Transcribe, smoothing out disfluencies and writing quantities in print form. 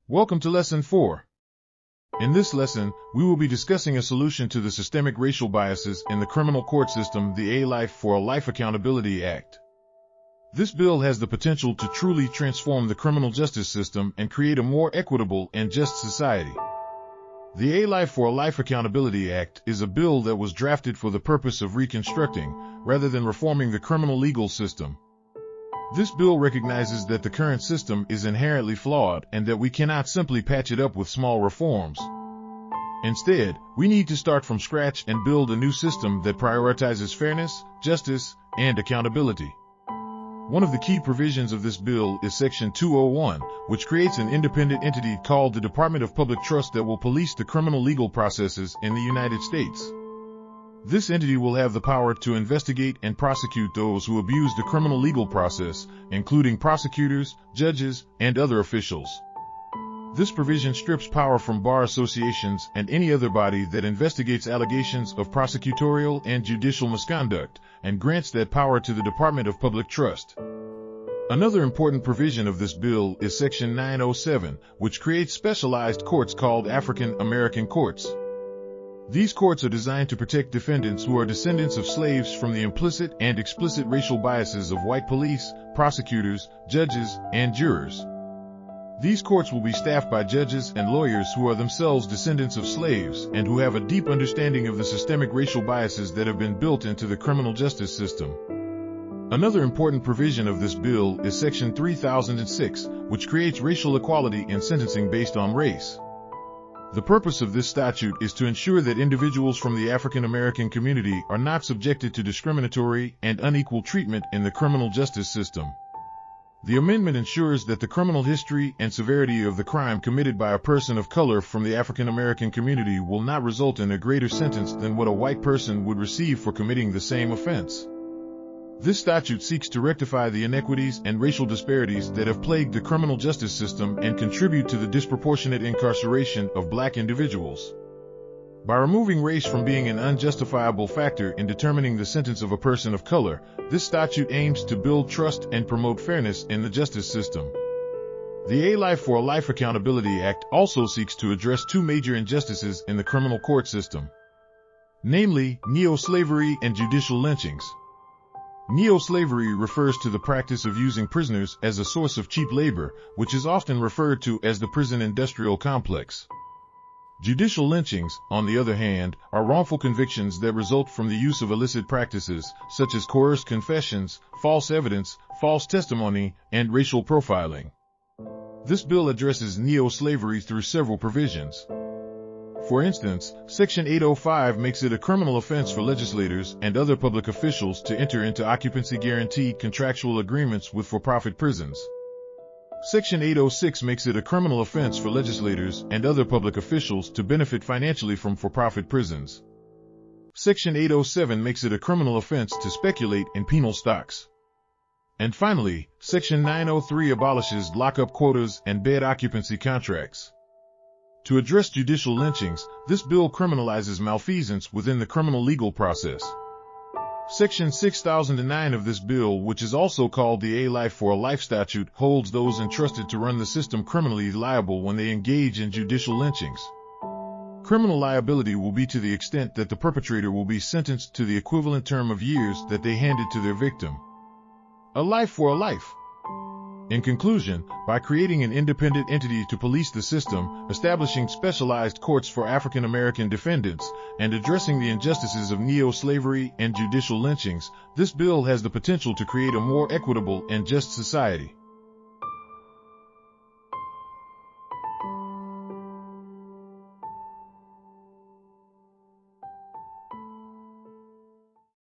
Welcome to Lesson 4. In this lesson, we will be discussing a solution to the systemic racial biases in the criminal court system, the A Life for a Life Accountability Act. This bill has the potential to truly transform the criminal justice system and create a more equitable and just society. The A Life for a Life Accountability Act is a bill that was drafted for the purpose of reconstructing, rather than reforming, the criminal legal system. This bill recognizes that the current system is inherently flawed and that we cannot simply patch it up with small reforms. Instead, we need to start from scratch and build a new system that prioritizes fairness, justice, and accountability. One of the key provisions of this bill is Section 201, which creates an independent entity called the Department of Public Trust that will police the criminal legal processes in the United States. This entity will have the power to investigate and prosecute those who abuse the criminal legal process, including prosecutors, judges, and other officials. This provision strips power from bar associations and any other body that investigates allegations of prosecutorial and judicial misconduct, and grants that power to the Department of Public Trust. Another important provision of this bill is Section 907, which creates specialized courts called African American courts. These courts are designed to protect defendants who are descendants of slaves from the implicit and explicit racial biases of white police, prosecutors, judges, and jurors. These courts will be staffed by judges and lawyers who are themselves descendants of slaves and who have a deep understanding of the systemic racial biases that have been built into the criminal justice system. Another important provision of this bill is Section 3006, which creates racial equality in sentencing based on race. The purpose of this statute is to ensure that individuals from the African American community are not subjected to discriminatory and unequal treatment in the criminal justice system. The amendment ensures that the criminal history and severity of the crime committed by a person of color from the African American community will not result in a greater sentence than what a white person would receive for committing the same offense. This statute seeks to rectify the inequities and racial disparities that have plagued the criminal justice system and contribute to the disproportionate incarceration of black individuals. By removing race from being an unjustifiable factor in determining the sentence of a person of color, this statute aims to build trust and promote fairness in the justice system. The A Life for a Life Accountability Act also seeks to address two major injustices in the criminal court system, namely neo-slavery and judicial lynchings. Neo-slavery refers to the practice of using prisoners as a source of cheap labor, which is often referred to as the prison industrial complex. Judicial lynchings, on the other hand, are wrongful convictions that result from the use of illicit practices, such as coerced confessions, false evidence, false testimony, and racial profiling. This bill addresses neo-slavery through several provisions. For instance, Section 805 makes it a criminal offense for legislators and other public officials to enter into occupancy-guaranteed contractual agreements with for-profit prisons. Section 806 makes it a criminal offense for legislators and other public officials to benefit financially from for-profit prisons. Section 807 makes it a criminal offense to speculate in penal stocks. And finally, Section 903 abolishes lockup quotas and bed occupancy contracts. To address judicial lynchings, this bill criminalizes malfeasance within the criminal legal process. Section 6009 of this bill, which is also called the A Life for a Life statute, holds those entrusted to run the system criminally liable when they engage in judicial lynchings. Criminal liability will be to the extent that the perpetrator will be sentenced to the equivalent term of years that they handed to their victim. A life for a life. In conclusion, by creating an independent entity to police the system, establishing specialized courts for African American defendants, and addressing the injustices of neo-slavery and judicial lynchings, this bill has the potential to create a more equitable and just society.